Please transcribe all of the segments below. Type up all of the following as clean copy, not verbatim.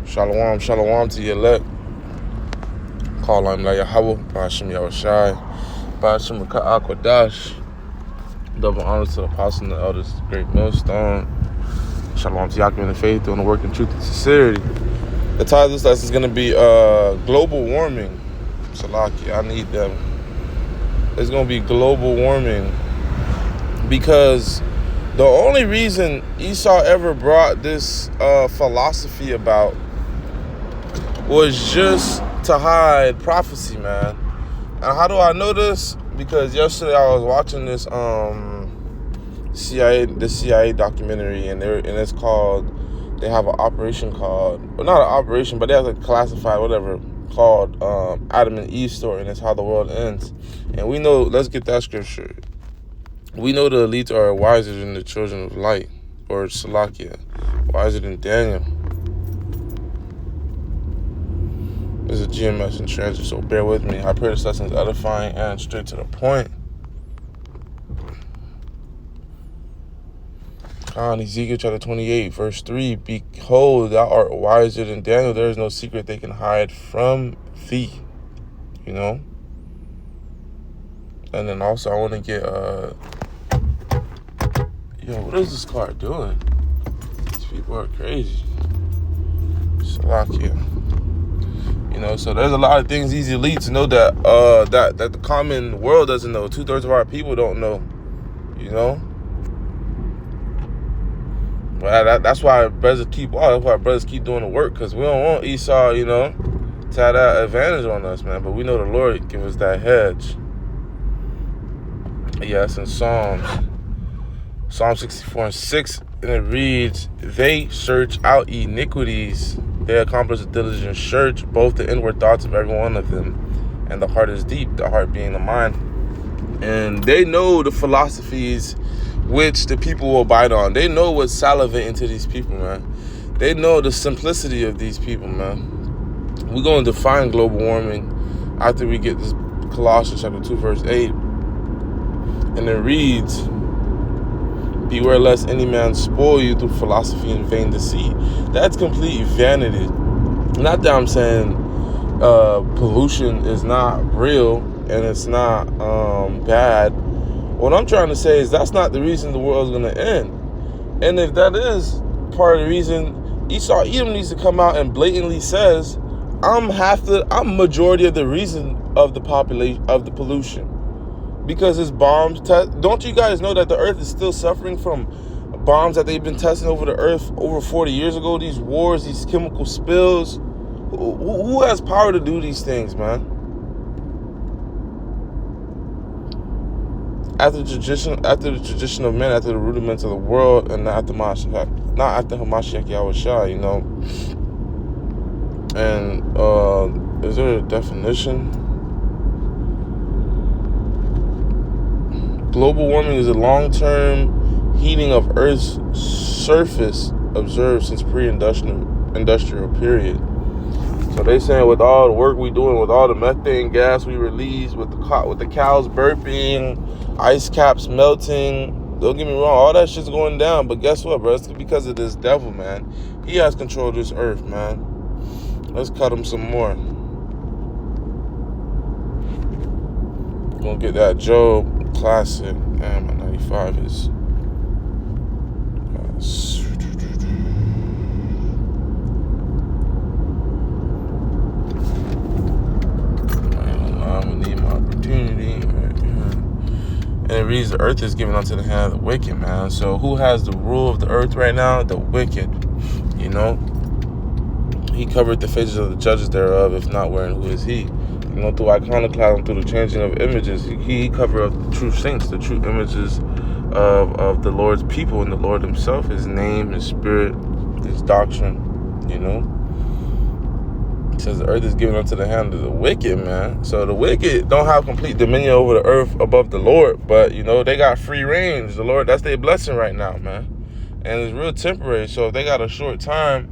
Shalom, shalom to your elect. Call on Yahweh, Ba'ashem Yahushai, Ba'ashem Akadash. Double honor to the apostles and the elders, the great millstone. Shalom to Yaakov in the faith, doing the work in truth and sincerity. The title of this lesson is going to be global warming. Salaki, I need them. It's going to be global warming because the only reason Esau ever brought this philosophy about was just to hide prophecy, man. And how do I know this? Because yesterday I was watching this CIA documentary, and it's called, they have an operation called, well, not an operation, but they have a classified whatever called Adam and Eve story, and it's how the world ends. And we know, let's get that scripture. We know the elites are wiser than the children of light, or Salakia, wiser than Daniel. This is a GMS in transit, so bear with me. I pray this lesson is edifying and straight to the point. Ezekiel chapter 28, verse 3. Behold, thou art wiser than Daniel. There is no secret they can hide from thee. You know? And then also, I want to get, what is this car doing? These people are crazy. Salakia. You know, so there's a lot of things these elites know that that the common world doesn't know. 2/3 of our people don't know. You know? But that's why brothers keep doing the work, because we don't want Esau, to have that advantage on us, man. But we know the Lord give us that hedge. Yes, in Psalm 64:6, and it reads, they search out iniquities. They accomplish a diligent search, both the inward thoughts of every one of them. And the heart is deep, the heart being the mind. And they know the philosophies which the people will bite on. They know what's salivating to these people, man. They know the simplicity of these people, man. We're going to define global warming after we get this Colossians chapter 2, verse 8. And it reads, beware lest any man spoil you through philosophy and vain deceit. That's complete vanity. Not that I'm saying pollution is not real and it's not bad. What I'm trying to say is that's not the reason the world's going to end. And if that is part of the reason, Esau Edom needs to come out and blatantly says, I'm majority of the reason of the population of the pollution. Because it's bombs. Don't you guys know that the earth is still suffering from bombs that they've been testing over the earth over 40 years ago? These wars, these chemical spills. Who has power to do these things, man? After the tradition of men, after the rudiments of the world, and not after Hamashiach Yahushua, And is there a definition? Global warming is a long-term heating of Earth's surface observed since pre-industrial period. So they saying with all the work we doing, with all the methane gas we release, with the cows burping, ice caps melting, don't get me wrong, all that shit's going down. But guess what, bro? It's because of this devil, man. He has control of this earth, man. Let's cut him some more. Gonna get that Job classic. Man, my 95 is I need my opportunity. And it reads, the earth is given unto the hand of the wicked, man. So who has the rule of the earth right now? The wicked. He covered the faces of the judges thereof, if not wherein who is he? Through iconoclasm, through the changing of images, he covered up the true saints, the true images of the Lord's people and the Lord himself, his name, his spirit, his doctrine, It says the earth is given unto the hand of the wicked, man. So the wicked don't have complete dominion over the earth above the Lord, but, they got free range. The Lord, that's their blessing right now, man. And it's real temporary, so if they got a short time,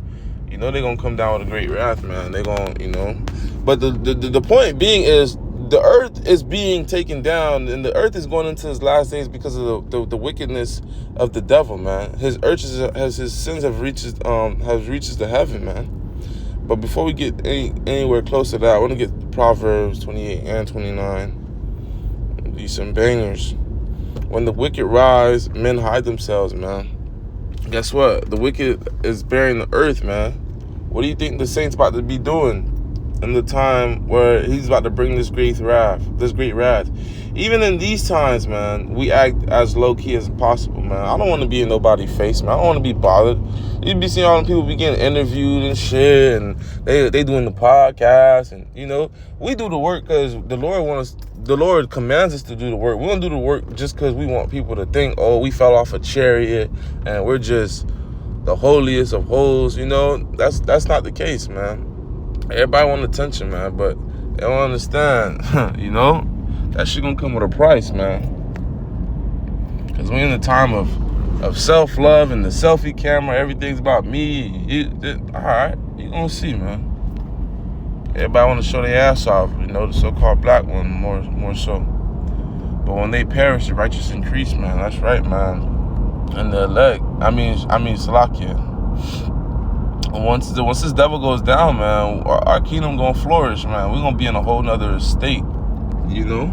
they're going to come down with a great wrath, man. They're going to, But the point being is the earth is being taken down, and the earth is going into his last days because of the wickedness of the devil, man. His sins have reached the heaven, man. But before we get anywhere close to that, I want to get Proverbs 28 and 29. These some bangers. When the wicked rise, men hide themselves, man. Guess what? The wicked is bearing the earth, man. What do you think the saint's about to be doing in the time where he's about to bring this great wrath? Even in these times, man, we act as low-key as possible, man. I don't want to be in nobody's face, man. I don't want to be bothered. You be seeing all the people be getting interviewed and shit, and they doing the podcast, and, you know, we do the work because the Lord commands us to do the work. We don't do the work just because we want people to think, oh, we fell off a chariot and we're just the holiest of holes, you know. That's not the case, man. Everybody want attention, man, but they don't understand, you know. That shit gonna come with a price, man. Because we're in the time of self-love and the selfie camera. Everything's about me. All right, you gonna see, man. Everybody want to show their ass off, you know, the so-called black one more so. But when they perish, the righteous increase, man. That's right, man. And the elect, I mean, Salakia. Once this devil goes down, man, our kingdom gonna flourish, man. We're gonna be in a whole nother state, you know.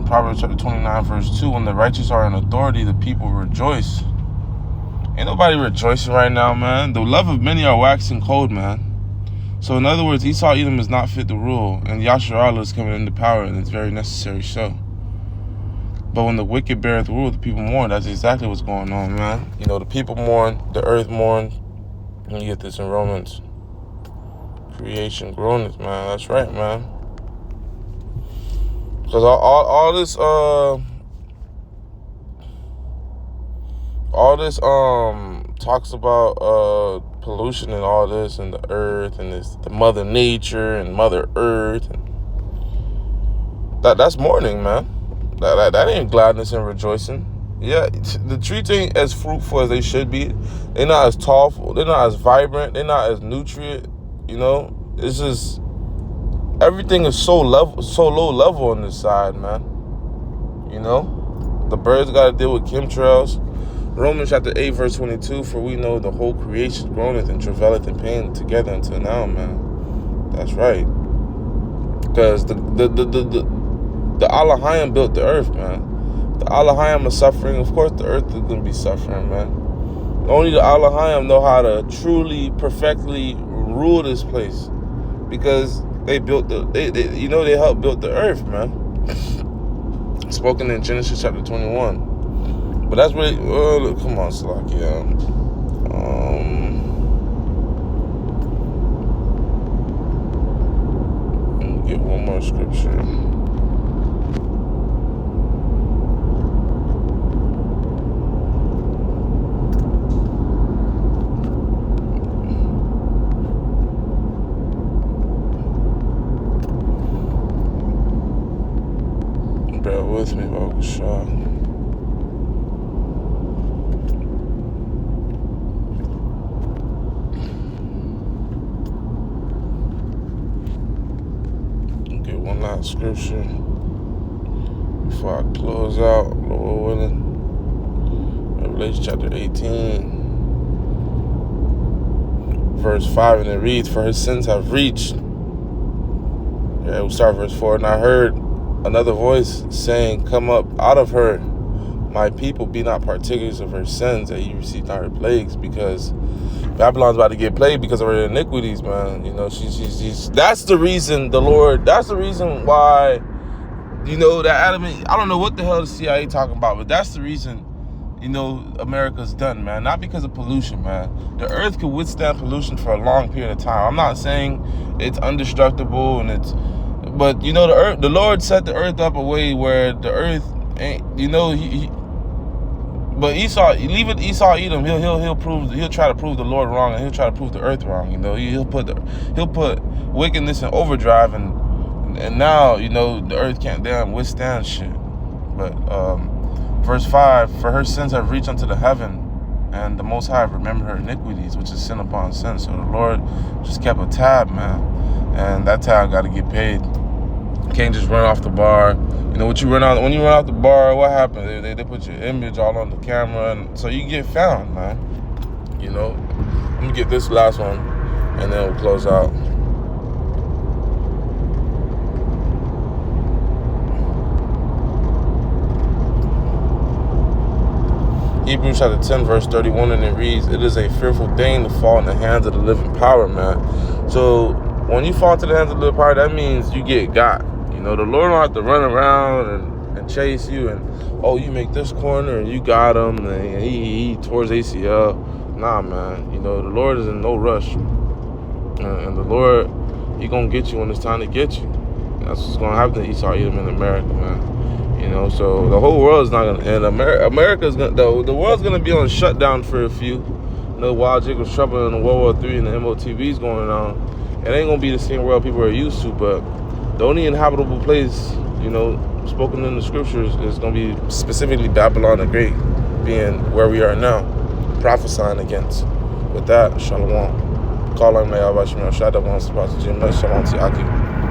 Proverbs chapter 29, verse 2, when the righteous are in authority, the people rejoice. Ain't nobody rejoicing right now, man. The love of many are waxing cold, man. So in other words, Esau Edom is not fit to rule, and Yasharallah is coming into power, and it's very necessary so. But when the wicked beareth rule, the people mourn. That's exactly what's going on, man. You know, the people mourn, the earth mourns. And you get this in Romans. Creation groaneth, man. That's right, man. Because all this talks about pollution and all this, and the earth, and the mother nature and mother earth, and that's mourning, man. That ain't gladness and rejoicing. Yeah, the trees ain't as fruitful as they should be. They're not as tall. They're not as vibrant. They're not as nutrient. You know, it's just everything is so low level on this side, man. You know, the birds got to deal with chemtrails. Romans chapter 8, verse 22, for we know the whole creation groaneth and travaileth in pain together until now, man. That's right. Because the Elohim built the earth, man. The Elohim are suffering. Of course, the earth is going to be suffering, man. Only the Elohim know how to truly, perfectly rule this place. Because they built they helped build the earth, man. Spoken in Genesis chapter 21. But that's really, come on, Salakia. Let me get one more scripture. Bear with me, Baruch. One last scripture before I close out, Lord willing. Revelation chapter 18, verse 5, and it reads, for his sins have reached. Yeah, we'll start verse 4. And I heard another voice saying, come up out of her, my people, be not partakers of her sins, that ye receive not her plagues, because Babylon's about to get plagued because of her iniquities, man. You know, she's that's the reason that's the reason why, you know, that Adam, I don't know what the hell the CIA talking about, but that's the reason, you know, America's done, man. Not because of pollution, man. The earth could withstand pollution for a long period of time. I'm not saying it's undestructible but you know, the Lord set the earth up a way where the earth ain't, you know, but Esau, leave it Esau Edom. He'll try to prove the Lord wrong, and he'll try to prove the earth wrong. You know, he'll put wickedness in overdrive, and now, you know, the earth can't damn withstand shit. But verse 5, for her sins have reached unto the heaven, and the Most High have remembered her iniquities, which is sin upon sin. So the Lord just kept a tab, man, and that tab got to get paid. You can't just run off the bar. You know, when you run out the bar, what happens? They put your image all on the camera, and so you get found, man. You know, I'm gonna get this last one, and then we'll close out. Hebrews chapter 10, verse 31, and it reads, "It is a fearful thing to fall in the hands of the living power," man. So when you fall into the hands of the living power, that means you get got. You know, the Lord don't have to run around and chase you and, oh, you make this corner and you got him and he tore his ACL. Nah, man. You know, the Lord is in no rush. And the Lord, he gonna get you when it's time to get you. That's what's gonna happen to Esau, Edom, in America, man. You know, so the whole world is not gonna end. America's gonna, the world's gonna be on shutdown for a few. You know, while Jacob's trouble in the World War III and the MOTV's going on, it ain't gonna be the same world people are used to. But the only inhabitable place, you know, spoken in the scriptures is gonna be specifically Babylon the Great, being where we are now, prophesying against. With that, shalom. Call on me, Shalom Tiaki.